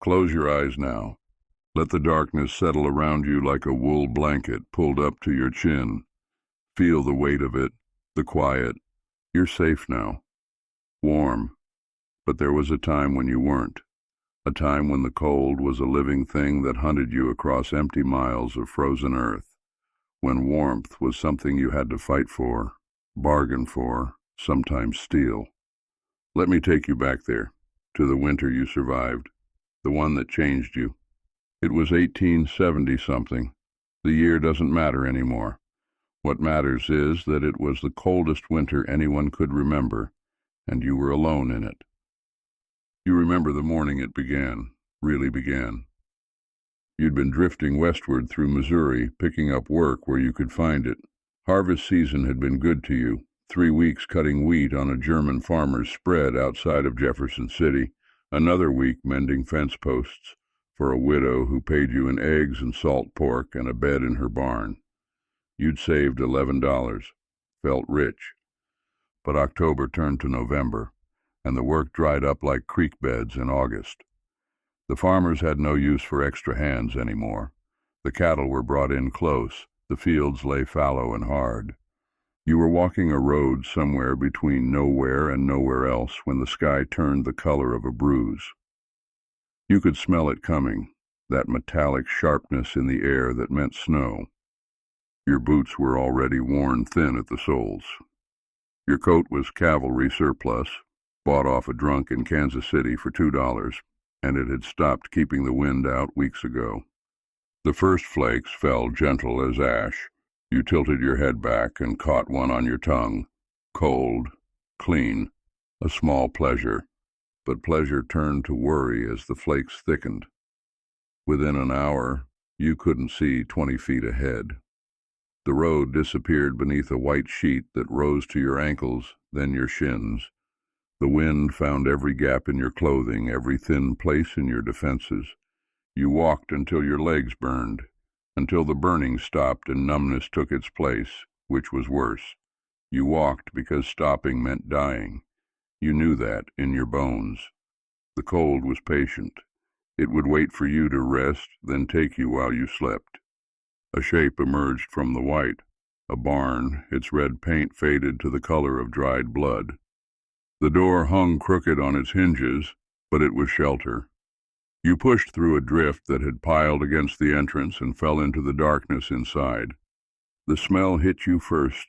Close your eyes now. Let the darkness settle around you like a wool blanket pulled up to your chin. Feel the weight of it, the quiet. You're safe now. Warm. But there was a time when you weren't. A time when the cold was a living thing that hunted you across empty miles of frozen earth. When warmth was something you had to fight for, bargain for, sometimes steal. Let me take you back there, to the winter you survived, the one that changed you. It was 1870-something. The year doesn't matter anymore. What matters is that it was the coldest winter anyone could remember, and you were alone in it. You remember the morning it began, really began. You'd been drifting westward through Missouri, picking up work where you could find it. Harvest season had been good to you, 3 weeks cutting wheat on a German farmer's spread outside of Jefferson City, another week mending fence posts for a widow who paid you in eggs and salt pork and a bed in her barn. You'd saved $11, felt rich. But October turned to November, and the work dried up like creek beds in August. The farmers had no use for extra hands anymore. The cattle were brought in close, the fields lay fallow and hard. You were walking a road somewhere between nowhere and nowhere else when the sky turned the color of a bruise. You could smell it coming, that metallic sharpness in the air that meant snow. Your boots were already worn thin at the soles. Your coat was cavalry surplus, bought off a drunk in Kansas City for $2, and it had stopped keeping the wind out weeks ago. The first flakes fell gentle as ash. You tilted your head back and caught one on your tongue. Cold, clean, a small pleasure, but pleasure turned to worry as the flakes thickened. Within an hour, you couldn't see 20 feet ahead. The road disappeared beneath a white sheet that rose to your ankles, then your shins. The wind found every gap in your clothing, every thin place in your defenses. You walked until your legs burned, until the burning stopped and numbness took its place, which was worse. You walked because stopping meant dying. You knew that in your bones. The cold was patient. It would wait for you to rest, then take you while you slept. A shape emerged from the white, a barn, its red paint faded to the color of dried blood. The door hung crooked on its hinges, but it was shelter. You pushed through a drift that had piled against the entrance and fell into the darkness inside. The smell hit you first,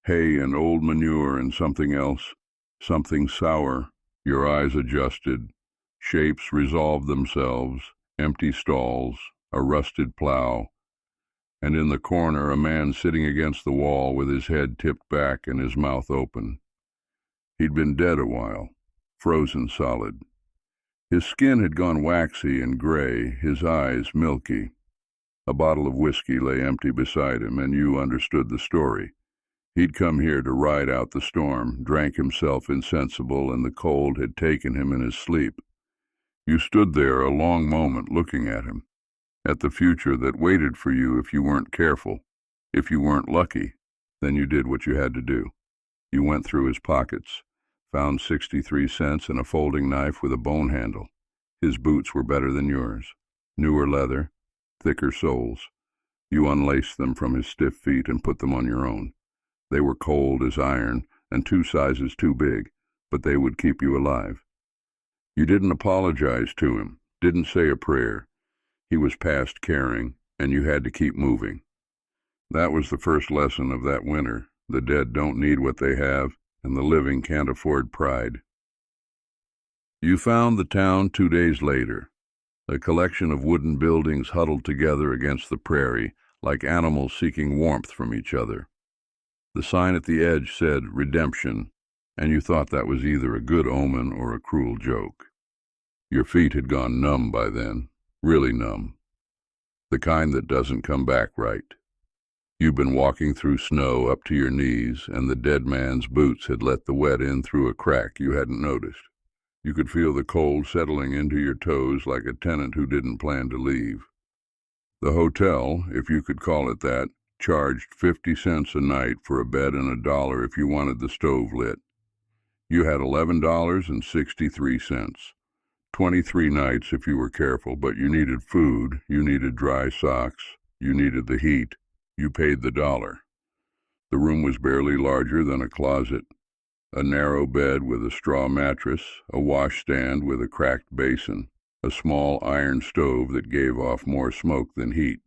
hay and old manure and something else, something sour. Your eyes adjusted. Shapes resolved themselves, empty stalls, a rusted plow, and in the corner a man sitting against the wall with his head tipped back and his mouth open. He'd been dead a while, frozen solid. His skin had gone waxy and gray, his eyes milky. A bottle of whiskey lay empty beside him, and you understood the story. He'd come here to ride out the storm, drank himself insensible, and the cold had taken him in his sleep. You stood there a long moment looking at him, at the future that waited for you if you weren't careful. If you weren't lucky, then you did what you had to do. You went through his pockets, found 63 cents and a folding knife with a bone handle. His boots were better than yours, newer leather, thicker soles. You unlaced them from his stiff feet and put them on your own. They were cold as iron and 2 sizes too big, but they would keep you alive. You didn't apologize to him, didn't say a prayer. He was past caring, and you had to keep moving. That was the first lesson of that winter. The dead don't need what they have, and the living can't afford pride. You found the town 2 days later, a collection of wooden buildings huddled together against the prairie, like animals seeking warmth from each other. The sign at the edge said redemption, and you thought that was either a good omen or a cruel joke. Your feet had gone numb by then, really numb, the kind that doesn't come back right. You'd been walking through snow up to your knees, and the dead man's boots had let the wet in through a crack you hadn't noticed. You could feel the cold settling into your toes like a tenant who didn't plan to leave. The hotel, if you could call it that, charged 50 cents a night for a bed and $1 if you wanted the stove lit. You had $11.63. 23 nights if you were careful, but you needed food, you needed dry socks, you needed the heat, you paid the dollar. The room was barely larger than a closet. A narrow bed with a straw mattress, a washstand with a cracked basin, a small iron stove that gave off more smoke than heat.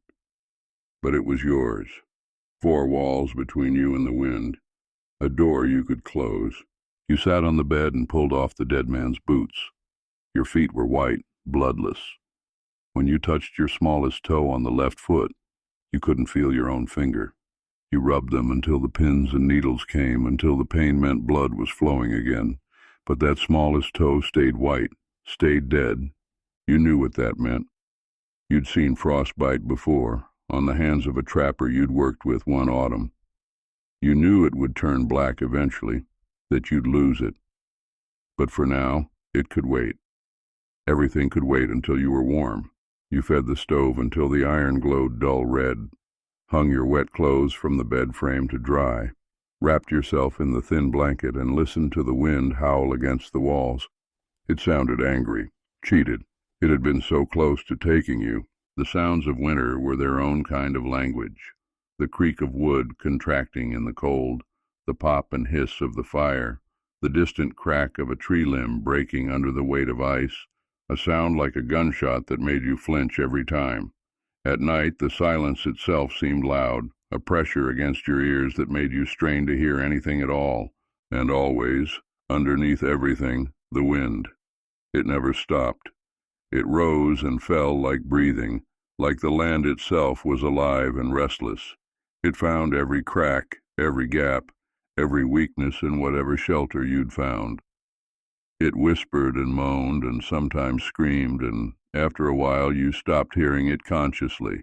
But it was yours. 4 walls between you and the wind, a door you could close. You sat on the bed and pulled off the dead man's boots. Your feet were white, bloodless. When you touched your smallest toe on the left foot, you couldn't feel your own finger. You rubbed them until the pins and needles came, until the pain meant blood was flowing again. But that smallest toe stayed white, stayed dead. You knew what that meant. You'd seen frostbite before, on the hands of a trapper you'd worked with one autumn. You knew it would turn black eventually, that you'd lose it. But for now, it could wait. Everything could wait until you were warm. You fed the stove until the iron glowed dull red, hung your wet clothes from the bed frame to dry, wrapped yourself in the thin blanket and listened to the wind howl against the walls. It sounded angry, cheated. It had been so close to taking you. The sounds of winter were their own kind of language. The creak of wood contracting in the cold, the pop and hiss of the fire, the distant crack of a tree limb breaking under the weight of ice, a sound like a gunshot that made you flinch every time. At night, the silence itself seemed loud, a pressure against your ears that made you strain to hear anything at all. And always, underneath everything, the wind. It never stopped. It rose and fell like breathing, like the land itself was alive and restless. It found every crack, every gap, every weakness in whatever shelter you'd found. It whispered and moaned and sometimes screamed, and after a while you stopped hearing it consciously.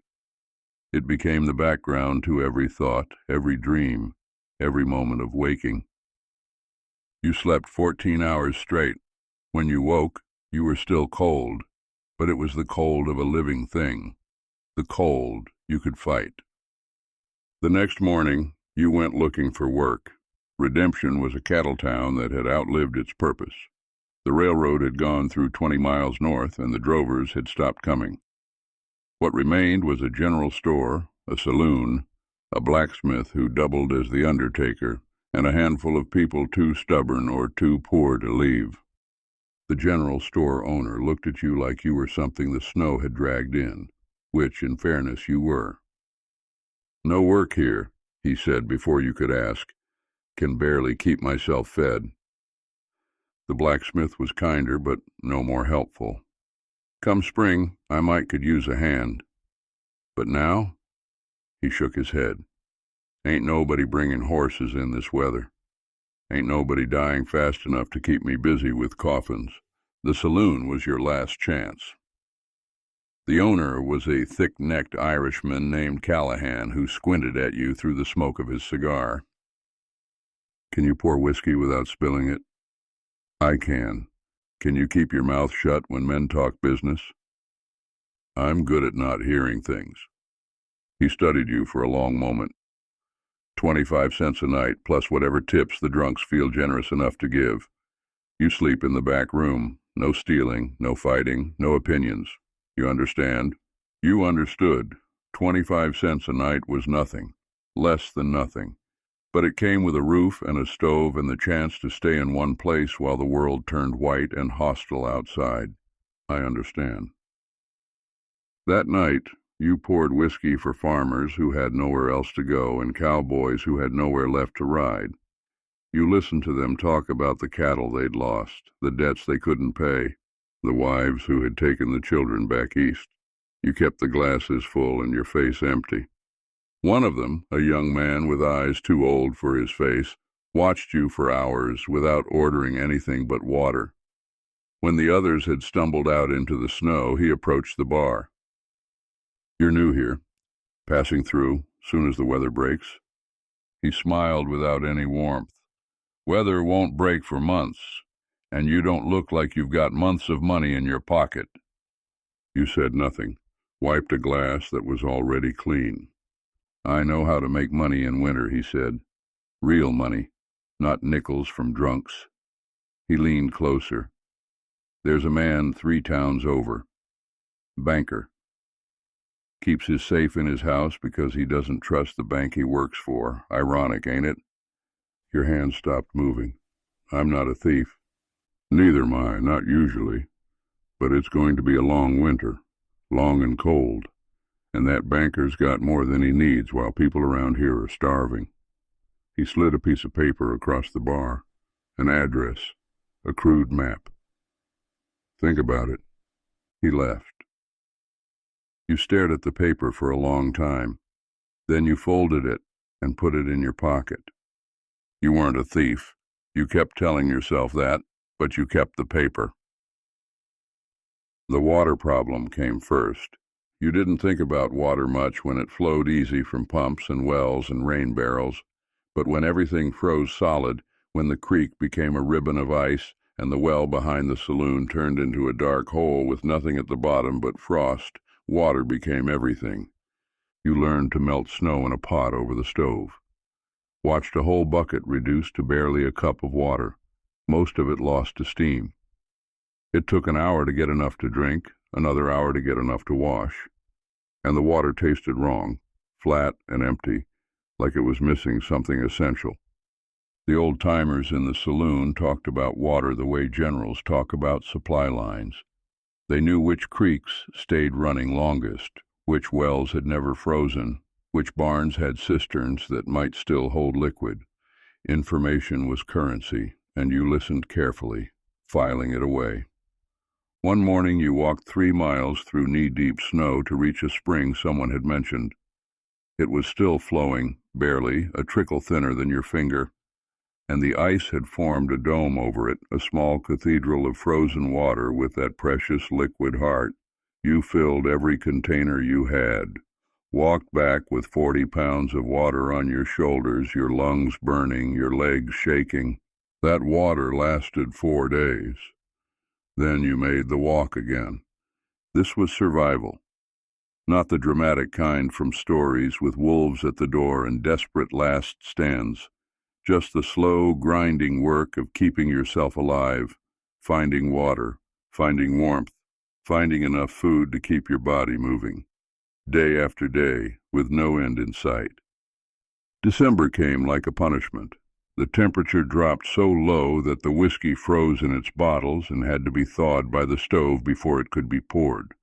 It became the background to every thought, every dream, every moment of waking. You slept 14 hours straight. When you woke, you were still cold, but it was the cold of a living thing, the cold you could fight. The next morning, you went looking for work. Redemption was a cattle town that had outlived its purpose. The railroad had gone through 20 miles north, and the drovers had stopped coming. What remained was a general store, a saloon, a blacksmith who doubled as the undertaker, and a handful of people too stubborn or too poor to leave. The general store owner looked at you like you were something the snow had dragged in, which, in fairness, you were. "No work here," he said before you could ask. "Can barely keep myself fed." The blacksmith was kinder, but no more helpful. "Come spring, I could use a hand. But now?" He shook his head. "Ain't nobody bringing horses in this weather. Ain't nobody dying fast enough to keep me busy with coffins. The saloon was your last chance." The owner was a thick-necked Irishman named Callahan who squinted at you through the smoke of his cigar. "Can you pour whiskey without spilling it?" "I can. Can you keep your mouth shut when men talk business?" "I'm good at not hearing things." He studied you for a long moment. 25 cents a night, plus whatever tips the drunks feel generous enough to give. You sleep in the back room. No stealing, no fighting, no opinions. You understand? You understood. 25 cents a night was nothing. Less than nothing. But it came with a roof and a stove and the chance to stay in one place while the world turned white and hostile outside. I understand. That night, you poured whiskey for farmers who had nowhere else to go and cowboys who had nowhere left to ride. You listened to them talk about the cattle they'd lost, the debts they couldn't pay, the wives who had taken the children back east. You kept the glasses full and your face empty. One of them, a young man with eyes too old for his face, watched you for hours without ordering anything but water. When the others had stumbled out into the snow, he approached the bar. "You're new here, passing through, soon as the weather breaks." He smiled without any warmth. "Weather won't break for months, and you don't look like you've got months of money in your pocket." You said nothing, wiped a glass that was already clean. "I know how to make money in winter," he said. "Real money, not nickels from drunks." He leaned closer. There's a man 3 towns over. Banker. Keeps his safe in his house because he doesn't trust the bank he works for. Ironic, ain't it? Your hand stopped moving. I'm not a thief. Neither am I, not usually. But it's going to be a long winter, long and cold, and that banker's got more than he needs while people around here are starving. He slid a piece of paper across the bar, an address, a crude map. Think about it. He left. You stared at the paper for a long time. Then you folded it and put it in your pocket. You weren't a thief. You kept telling yourself that, but you kept the paper. The water problem came first. You didn't think about water much when it flowed easy from pumps and wells and rain barrels, but when everything froze solid, when the creek became a ribbon of ice and the well behind the saloon turned into a dark hole with nothing at the bottom but frost, water became everything. You learned to melt snow in a pot over the stove. Watched a whole bucket reduced to barely a cup of water, most of it lost to steam. It took an hour to get enough to drink, another hour to get enough to wash. And the water tasted wrong, flat and empty, like it was missing something essential. The old-timers in the saloon talked about water the way generals talk about supply lines. They knew which creeks stayed running longest, which wells had never frozen, which barns had cisterns that might still hold liquid. Information was currency, and you listened carefully, filing it away. One morning you walked 3 miles through knee-deep snow to reach a spring someone had mentioned. It was still flowing, barely, a trickle thinner than your finger, and the ice had formed a dome over it, a small cathedral of frozen water with that precious liquid heart. You filled every container you had, walked back with 40 pounds of water on your shoulders, your lungs burning, your legs shaking. That water lasted 4 days. Then you made the walk again. This was survival. Not the dramatic kind from stories with wolves at the door and desperate last stands. Just the slow, grinding work of keeping yourself alive, finding water, finding warmth, finding enough food to keep your body moving. Day after day, with no end in sight. December came like a punishment. The temperature dropped so low that the whiskey froze in its bottles and had to be thawed by the stove before it could be poured.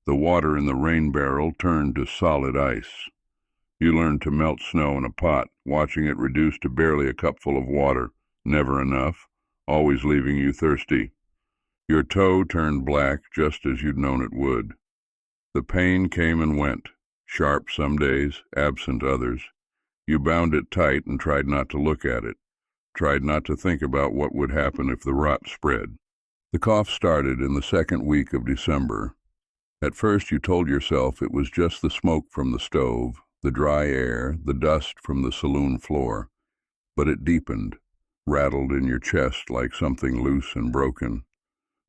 The water in the rain barrel turned to solid ice. You learned to melt snow in a pot, watching it reduce to barely a cupful of water, never enough, always leaving you thirsty. Your toe turned black just as you'd known it would. The pain came and went, sharp some days, absent others. You bound it tight and tried not to look at it, tried not to think about what would happen if the rot spread. The cough started in the second week of December. At first you told yourself it was just the smoke from the stove, the dry air, the dust from the saloon floor. But it deepened, rattled in your chest like something loose and broken.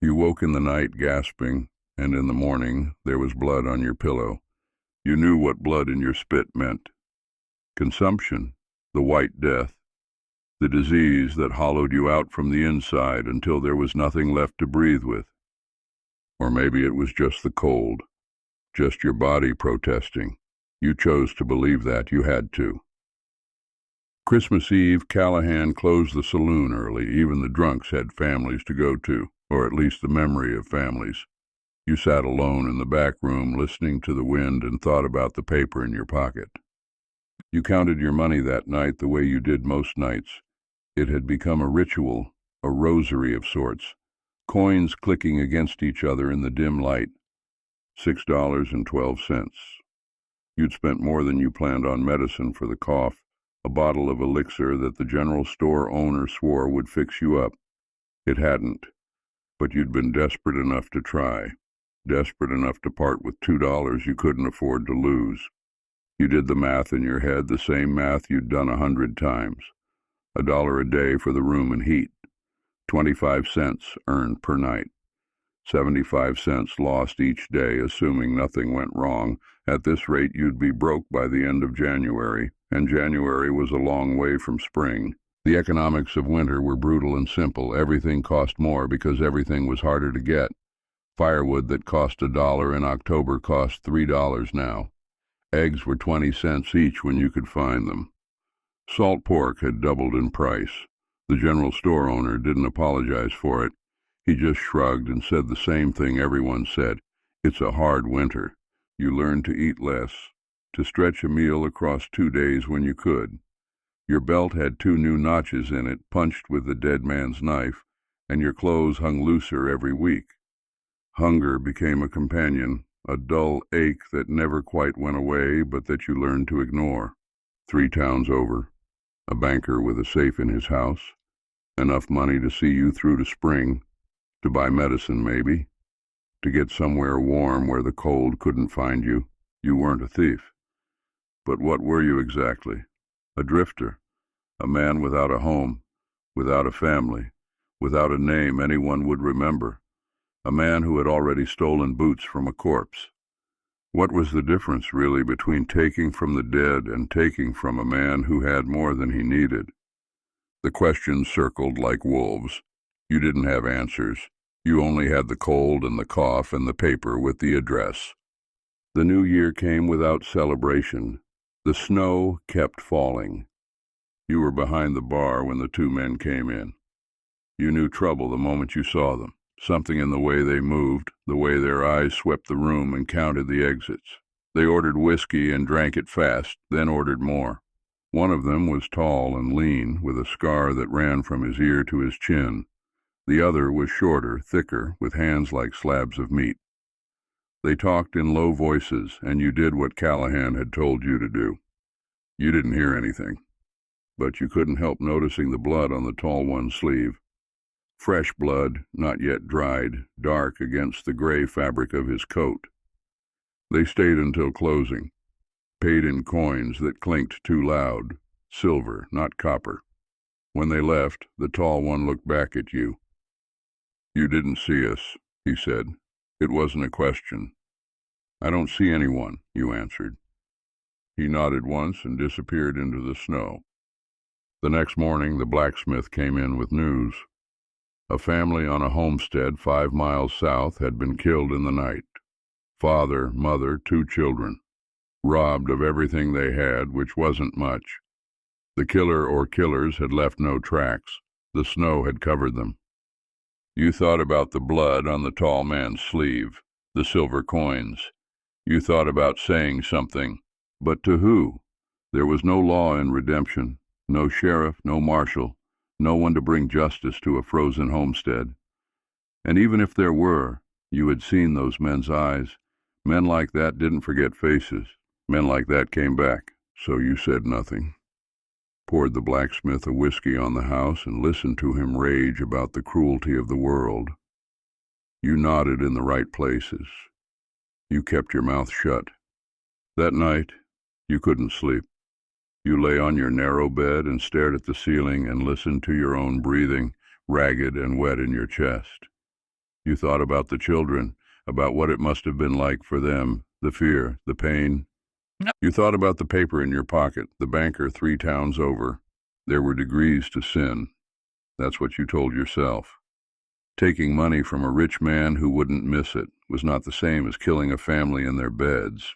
You woke in the night gasping, and in the morning there was blood on your pillow. You knew what blood in your spit meant. Consumption, the white death, the disease that hollowed you out from the inside until there was nothing left to breathe with. Or maybe it was just the cold, just your body protesting. You chose to believe that. You had to. Christmas Eve, Callahan closed the saloon early. Even the drunks had families to go to, or at least the memory of families. You sat alone in the back room listening to the wind and thought about the paper in your pocket. You counted your money that night the way you did most nights. It had become a ritual, a rosary of sorts, coins clicking against each other in the dim light. $6.12. You'd spent more than you planned on medicine for the cough, a bottle of elixir that the general store owner swore would fix you up. It hadn't, but you'd been desperate enough to try, desperate enough to part with $2 you couldn't afford to lose. You did the math in your head, the same math you'd done 100 times. $1 a day for the room and heat, 25 cents earned per night, 75 cents lost each day, assuming nothing went wrong. At this rate, you'd be broke by the end of January, and January was a long way from spring. The economics of winter were brutal and simple. Everything cost more because everything was harder to get. Firewood that cost $1 in October cost $3 now. Eggs were 20 cents each when you could find them. Salt pork had doubled in price. The general store owner didn't apologize for it. He just shrugged and said the same thing everyone said. It's a hard winter. You learn to eat less, to stretch a meal across 2 days when you could. Your belt had 2 new notches in it, punched with the dead man's knife, and your clothes hung looser every week. Hunger became a companion, a dull ache that never quite went away but that you learned to ignore. 3 towns over, a banker with a safe in his house, enough money to see you through to spring, to buy medicine maybe, to get somewhere warm where the cold couldn't find you. You weren't a thief. But what were you exactly? A drifter, a man without a home, without a family, without a name anyone would remember, a man who had already stolen boots from a corpse. What was the difference, really, between taking from the dead and taking from a man who had more than he needed? The questions circled like wolves. You didn't have answers. You only had the cold and the cough and the paper with the address. The new year came without celebration. The snow kept falling. You were behind the bar when the 2 men came in. You knew trouble the moment you saw them. Something in the way they moved, the way their eyes swept the room and counted the exits. They ordered whiskey and drank it fast, then ordered more. One of them was tall and lean, with a scar that ran from his ear to his chin. The other was shorter, thicker, with hands like slabs of meat. They talked in low voices, and you did what Callahan had told you to do. You didn't hear anything, but you couldn't help noticing the blood on the tall one's sleeve. Fresh blood, not yet dried, dark against the gray fabric of his coat. They stayed until closing, paid in coins that clinked too loud, silver, not copper. When they left, the tall one looked back at you. "You didn't see us," he said. It wasn't a question. "I don't see anyone," you answered. He nodded once and disappeared into the snow. The next morning, the blacksmith came in with news. A family on a homestead 5 miles south had been killed in the night. Father, mother, 2 children. Robbed of everything they had, which wasn't much. The killer or killers had left no tracks. The snow had covered them. You thought about the blood on the tall man's sleeve, the silver coins. You thought about saying something. But to who? There was no law in redemption, no sheriff, no marshal, no one to bring justice to a frozen homestead. And even if there were, you had seen those men's eyes. Men like that didn't forget faces. Men like that came back, so you said nothing. Poured the blacksmith a whiskey on the house and listened to him rage about the cruelty of the world. You nodded in the right places. You kept your mouth shut. That night, you couldn't sleep. You lay on your narrow bed and stared at the ceiling and listened to your own breathing, ragged and wet in your chest. You thought about the children, about what it must have been like for them, the fear, the pain. You thought about the paper in your pocket, the banker 3 towns over. There were degrees to sin. That's what you told yourself. Taking money from a rich man who wouldn't miss it was not the same as killing a family in their beds.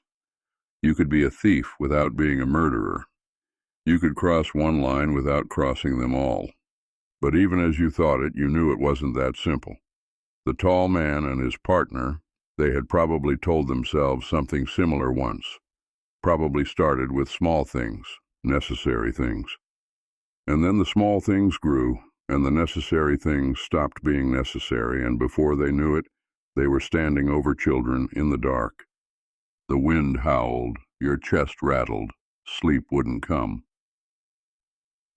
You could be a thief without being a murderer. You could cross one line without crossing them all. But even as you thought it, you knew it wasn't that simple. The tall man and his partner, they had probably told themselves something similar once. Probably started with small things, necessary things. And then the small things grew, and the necessary things stopped being necessary, and before they knew it, they were standing over children in the dark. The wind howled, your chest rattled, sleep wouldn't come.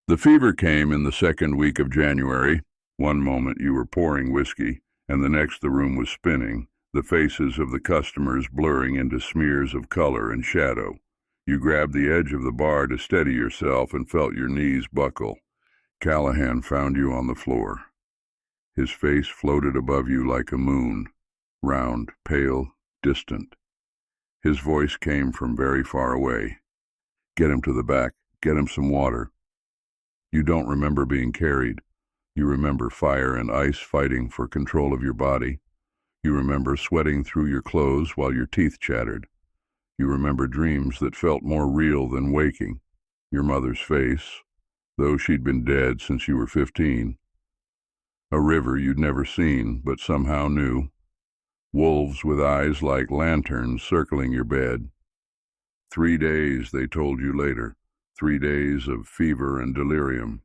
The fever came in the 2nd week of January. One moment you were pouring whiskey, and the next the room was spinning, the faces of the customers blurring into smears of color and shadow. You grabbed the edge of the bar to steady yourself and felt your knees buckle. Callahan found you on the floor. His face floated above you like a moon, round, pale, distant. His voice came from very far away. "Get him to the back. Get him some water." You don't remember being carried. You remember fire and ice fighting for control of your body. You remember sweating through your clothes while your teeth chattered. You remember dreams that felt more real than waking. Your mother's face, though she'd been dead since you were 15. A river you'd never seen, but somehow knew. Wolves with eyes like lanterns circling your bed. 3 days, they told you later. 3 days of fever and delirium.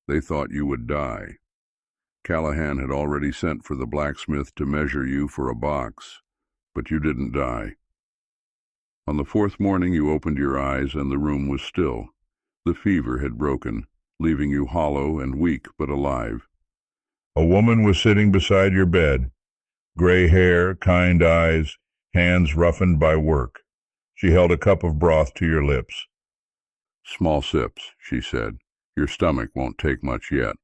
They thought you would die. Callahan had already sent for the blacksmith to measure you for a box, but you didn't die. On the 4th morning you opened your eyes and the room was still. The fever had broken, leaving you hollow and weak but alive. A woman was sitting beside your bed, gray hair, kind eyes, hands roughened by work. She held a cup of broth to your lips. "Small sips," she said. "Your stomach won't take much yet."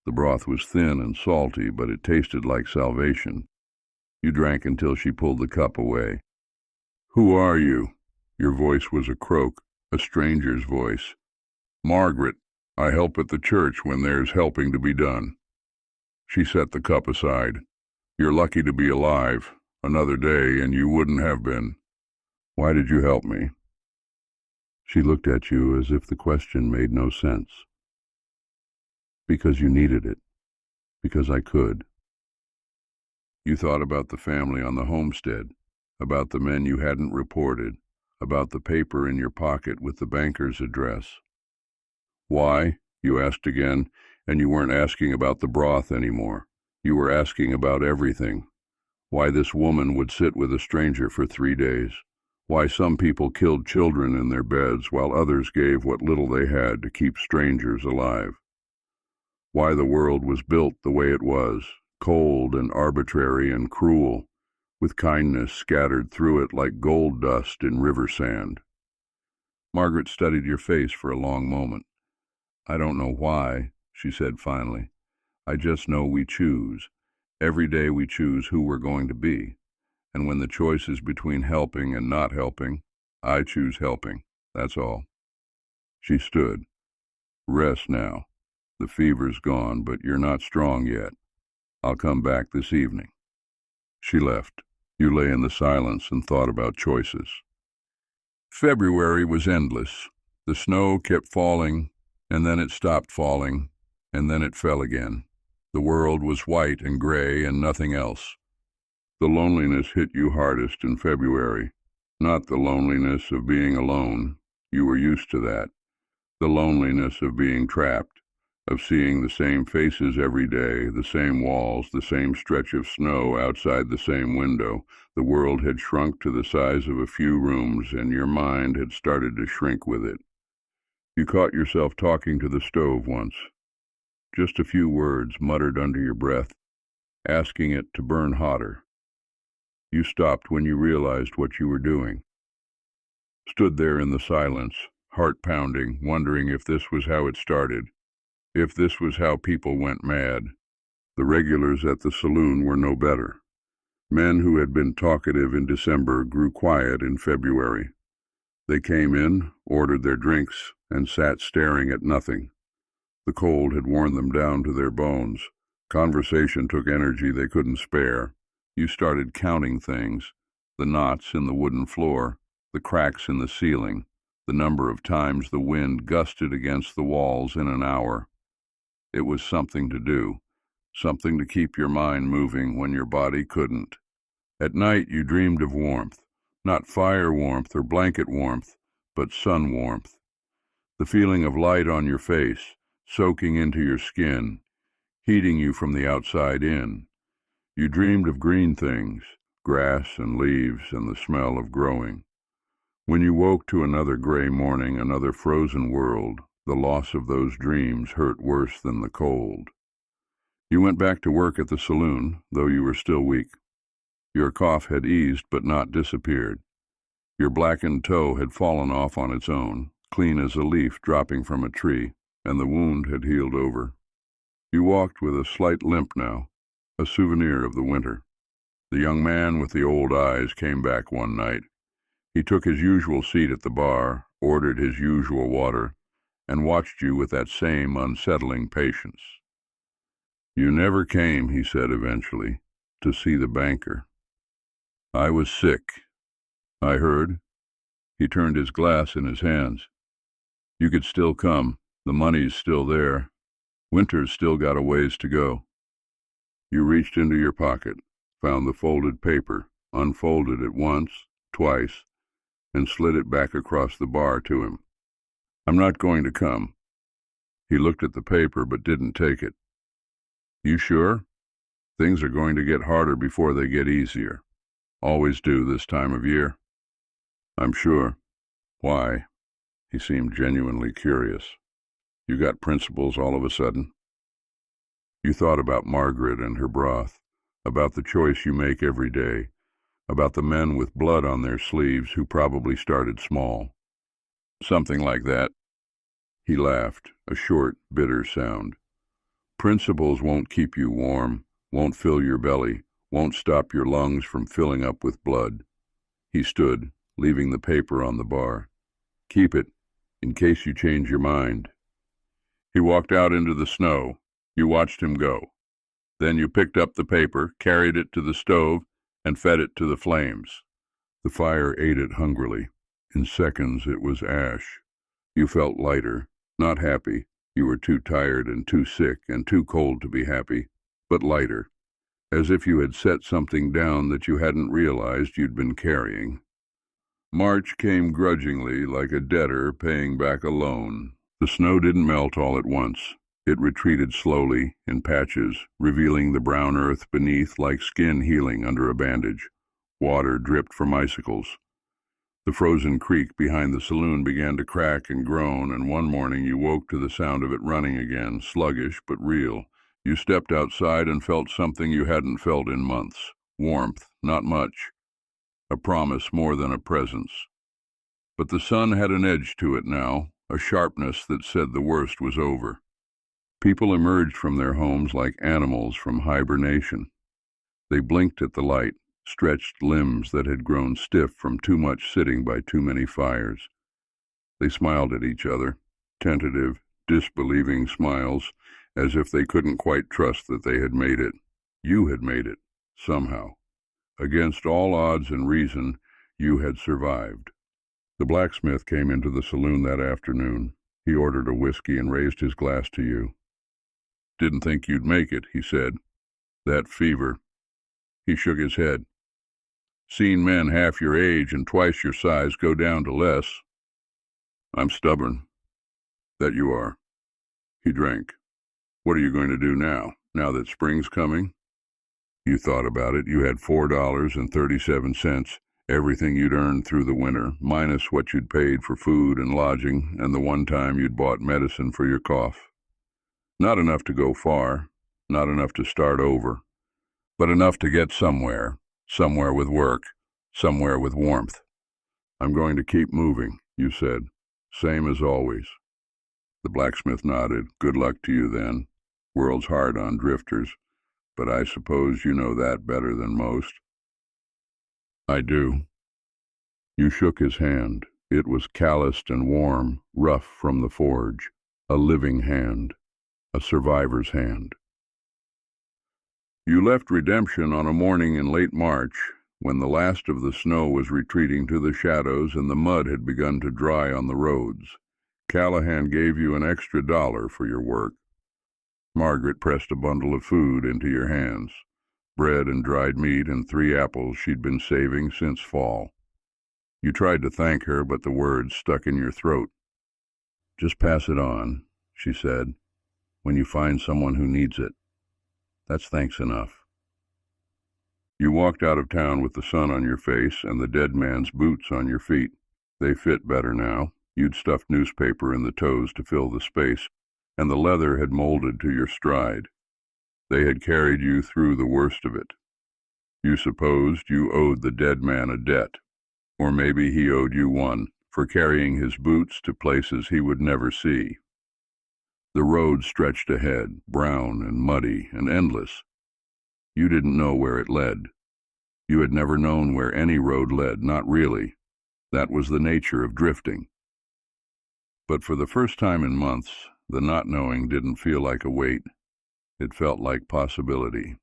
The broth was thin and salty, but it tasted like salvation. You drank until she pulled the cup away. "Who are you?" Your voice was a croak, a stranger's voice. "Margaret. I help at the church when there's helping to be done." She set the cup aside. "You're lucky to be alive. Another day and you wouldn't have been. Why did you help me?" She looked at you as if the question made no sense. "Because you needed it. Because I could." You thought about the family on the homestead, about the men you hadn't reported, about the paper in your pocket with the banker's address. "Why?" you asked again, and you weren't asking about the broth anymore. You were asking about everything. Why this woman would sit with a stranger for 3 days. Why some people killed children in their beds while others gave what little they had to keep strangers alive. Why the world was built the way it was, cold and arbitrary and cruel, with kindness scattered through it like gold dust in river sand. Margaret studied your face for a long moment. "I don't know why," she said finally. "I just know we choose. Every day we choose who we're going to be. And when the choice is between helping and not helping, I choose helping. That's all." She stood. "Rest now. The fever's gone, but you're not strong yet. I'll come back this evening." She left. You lay in the silence and thought about choices. February was endless. The snow kept falling, and then it stopped falling, and then it fell again. The world was white and gray and nothing else. The loneliness hit you hardest in February. Not the loneliness of being alone. You were used to that. The loneliness of being trapped, of seeing the same faces every day, the same walls, the same stretch of snow outside the same window. The world had shrunk to the size of a few rooms, and your mind had started to shrink with it. You caught yourself talking to the stove once. Just a few words muttered under your breath, asking it to burn hotter. You stopped when you realized what you were doing. Stood there in the silence, heart pounding, wondering if this was how it started. If this was how people went mad. The regulars at the saloon were no better. Men who had been talkative in December grew quiet in February. They came in, ordered their drinks, and sat staring at nothing. The cold had worn them down to their bones. Conversation took energy they couldn't spare. You started counting things, the knots in the wooden floor, the cracks in the ceiling, the number of times the wind gusted against the walls in an hour. It was something to do, something to keep your mind moving when your body couldn't. At night you dreamed of warmth, not fire warmth or blanket warmth, but sun warmth. The feeling of light on your face, soaking into your skin, heating you from the outside in. You dreamed of green things, grass and leaves and the smell of growing. When you woke to another gray morning, another frozen world, the loss of those dreams hurt worse than the cold. You went back to work at the saloon, though you were still weak. Your cough had eased but not disappeared. Your blackened toe had fallen off on its own, clean as a leaf dropping from a tree, and the wound had healed over. You walked with a slight limp now, a souvenir of the winter. The young man with the old eyes came back one night. He took his usual seat at the bar, ordered his usual water, and watched you with that same unsettling patience. "You never came," he said eventually, "to see the banker." "I was sick. I heard." He turned his glass in his hands. "You could still come. The money's still there. Winter's still got a ways to go." You reached into your pocket, found the folded paper, unfolded it once, twice, and slid it back across the bar to him. "I'm not going to come." He looked at the paper but didn't take it. "You sure? Things are going to get harder before they get easier. Always do this time of year." "I'm sure." "Why?" He seemed genuinely curious. "You got principles all of a sudden?" You thought about Margaret and her broth, about the choice you make every day, about the men with blood on their sleeves who probably started small. "Something like that." He laughed, a short, bitter sound. "Principles won't keep you warm, won't fill your belly, won't stop your lungs from filling up with blood." He stood, leaving the paper on the bar. "Keep it, in case you change your mind." He walked out into the snow. You watched him go. Then you picked up the paper, carried it to the stove, and fed it to the flames. The fire ate it hungrily. In seconds it was ash. You felt lighter, not happy. You were too tired and too sick and too cold to be happy, but lighter, as if you had set something down that you hadn't realized you'd been carrying. March came grudgingly, like a debtor paying back a loan. The snow didn't melt all at once. It retreated slowly, in patches, revealing the brown earth beneath like skin healing under a bandage. Water dripped from icicles. The frozen creek behind the saloon began to crack and groan, and one morning you woke to the sound of it running again, sluggish but real. You stepped outside and felt something you hadn't felt in months. Warmth, not much. A promise more than a presence. But the sun had an edge to it now, a sharpness that said the worst was over. People emerged from their homes like animals from hibernation. They blinked at the light, stretched limbs that had grown stiff from too much sitting by too many fires. They smiled at each other, tentative, disbelieving smiles, as if they couldn't quite trust that they had made it. You had made it, somehow. Against all odds and reason, you had survived. The blacksmith came into the saloon that afternoon. He ordered a whiskey and raised his glass to you. "Didn't think you'd make it," he said. "That fever." He shook his head. "Seen men half your age and twice your size go down to less." "I'm stubborn." "That you are." He drank. "What are you going to do now that spring's coming?" You thought about it. You had $4.37, everything you'd earned through the winter, minus what you'd paid for food and lodging, and the one time you'd bought medicine for your cough. Not enough to go far, not enough to start over, but enough to get somewhere with work, somewhere with warmth. "I'm going to keep moving," you said. "Same as always." The blacksmith nodded. "Good luck to you then. World's hard on drifters, but I suppose you know that better than most." "I do." You shook his hand. It was calloused and warm, rough from the forge, a living hand. A survivor's hand. You left Redemption on a morning in late March, when the last of the snow was retreating to the shadows and the mud had begun to dry on the roads. Callahan gave you an extra $1 for your work. Margaret pressed a bundle of food into your hands, bread and dried meat and 3 apples she'd been saving since fall. You tried to thank her, but the words stuck in your throat. "Just pass it on," she said. "When you find someone who needs it. That's thanks enough." You walked out of town with the sun on your face and the dead man's boots on your feet. They fit better now. You'd stuffed newspaper in the toes to fill the space, and the leather had molded to your stride. They had carried you through the worst of it. You supposed you owed the dead man a debt, or maybe he owed you one, for carrying his boots to places he would never see. The road stretched ahead, brown and muddy and endless. You didn't know where it led. You had never known where any road led, not really. That was the nature of drifting. But for the first time in months, the not knowing didn't feel like a weight. It felt like possibility.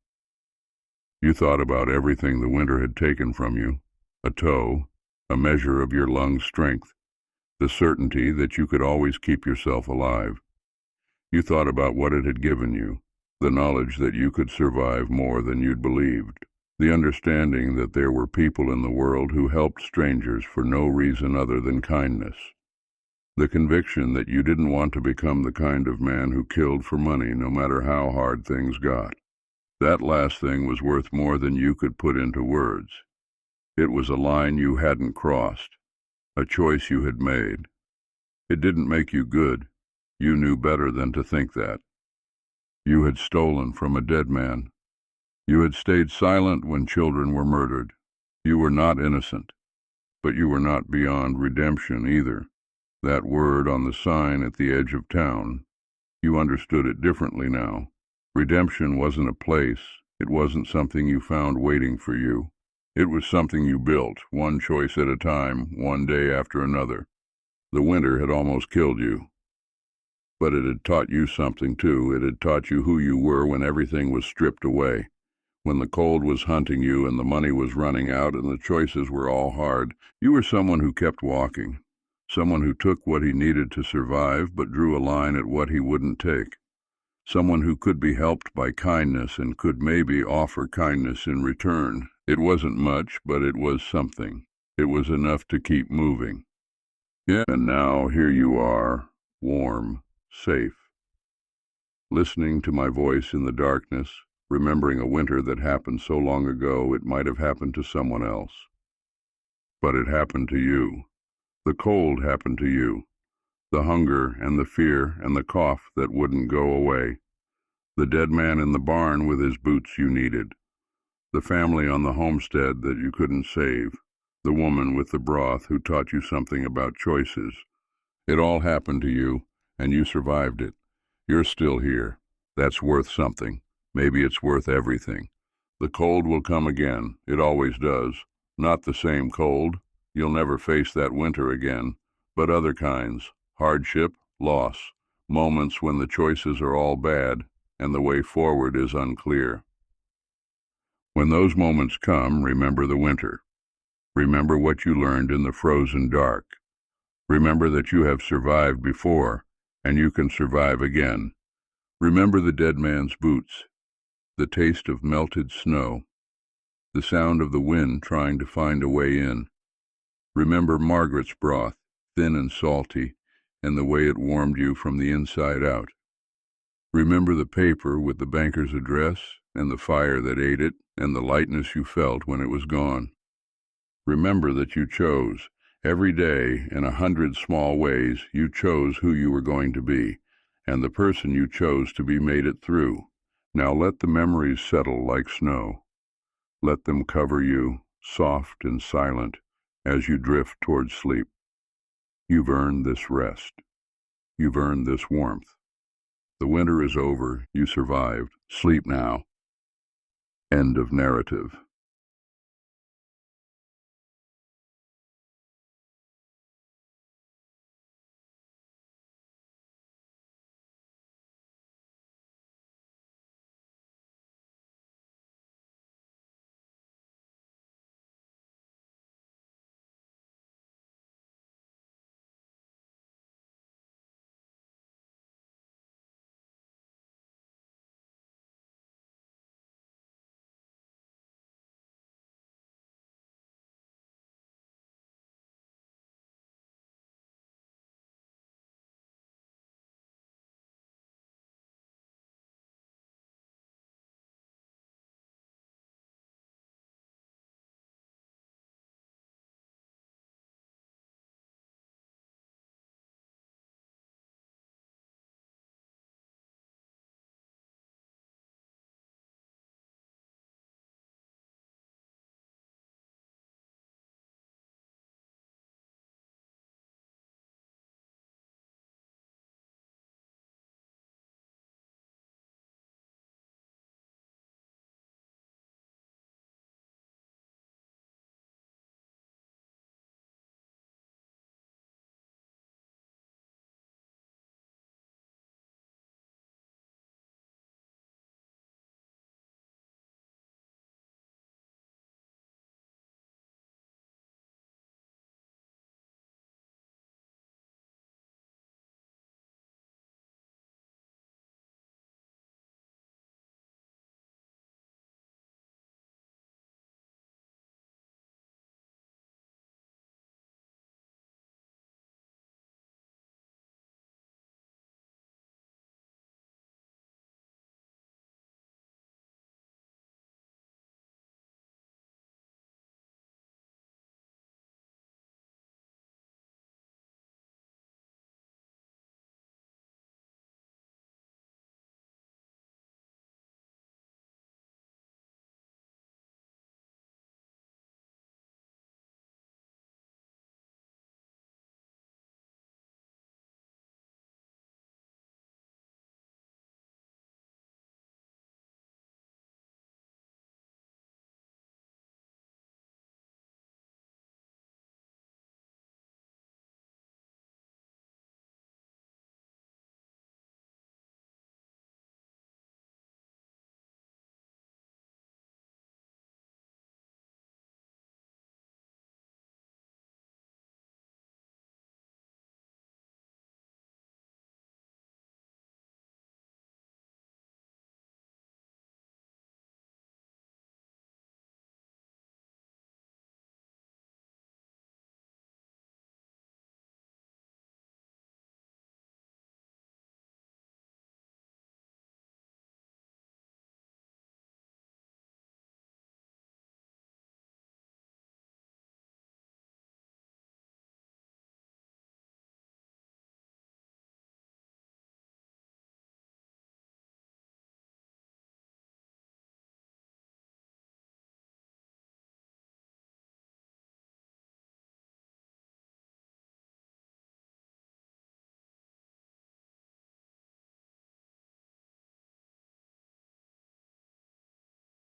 You thought about everything the winter had taken from you: a toe, a measure of your lungs' strength, the certainty that you could always keep yourself alive. You thought about what it had given you, the knowledge that you could survive more than you'd believed, the understanding that there were people in the world who helped strangers for no reason other than kindness, the conviction that you didn't want to become the kind of man who killed for money no matter how hard things got. That last thing was worth more than you could put into words. It was a line you hadn't crossed, a choice you had made. It didn't make you good. You knew better than to think that. You had stolen from a dead man. You had stayed silent when children were murdered. You were not innocent, but you were not beyond redemption either. That word on the sign at the edge of town, you understood it differently now. Redemption wasn't a place. It wasn't something you found waiting for you. It was something you built, one choice at a time, one day after another. The winter had almost killed you. But it had taught you something, too. It had taught you who you were when everything was stripped away, when the cold was hunting you and the money was running out and the choices were all hard. You were someone who kept walking, someone who took what he needed to survive but drew a line at what he wouldn't take, someone who could be helped by kindness and could maybe offer kindness in return. It wasn't much, but it was something. It was enough to keep moving. Yeah, and now here you are, warm, safe, listening to my voice in the darkness, remembering a winter that happened so long ago it might have happened to someone else. But it happened to you. The cold happened to you. The hunger and the fear and the cough that wouldn't go away. The dead man in the barn with his boots you needed. The family on the homestead that you couldn't save. The woman with the broth who taught you something about choices. It all happened to you, and you survived it. You're still here. That's worth something. Maybe it's worth everything. The cold will come again. It always does. Not the same cold. You'll never face that winter again. But other kinds. Hardship, loss. Moments when the choices are all bad and the way forward is unclear. When those moments come, remember the winter. Remember what you learned in the frozen dark. Remember that you have survived before, and you can survive again. Remember the dead man's boots, the taste of melted snow, the sound of the wind trying to find a way in. Remember Margaret's broth, thin and salty, and the way it warmed you from the inside out. Remember the paper with the banker's address, and the fire that ate it, and the lightness you felt when it was gone. Remember that you chose. Every day, in 100 small ways, you chose who you were going to be, and the person you chose to be made it through. Now let the memories settle like snow. Let them cover you, soft and silent, as you drift towards sleep. You've earned this rest. You've earned this warmth. The winter is over. You survived. Sleep now. End of narrative.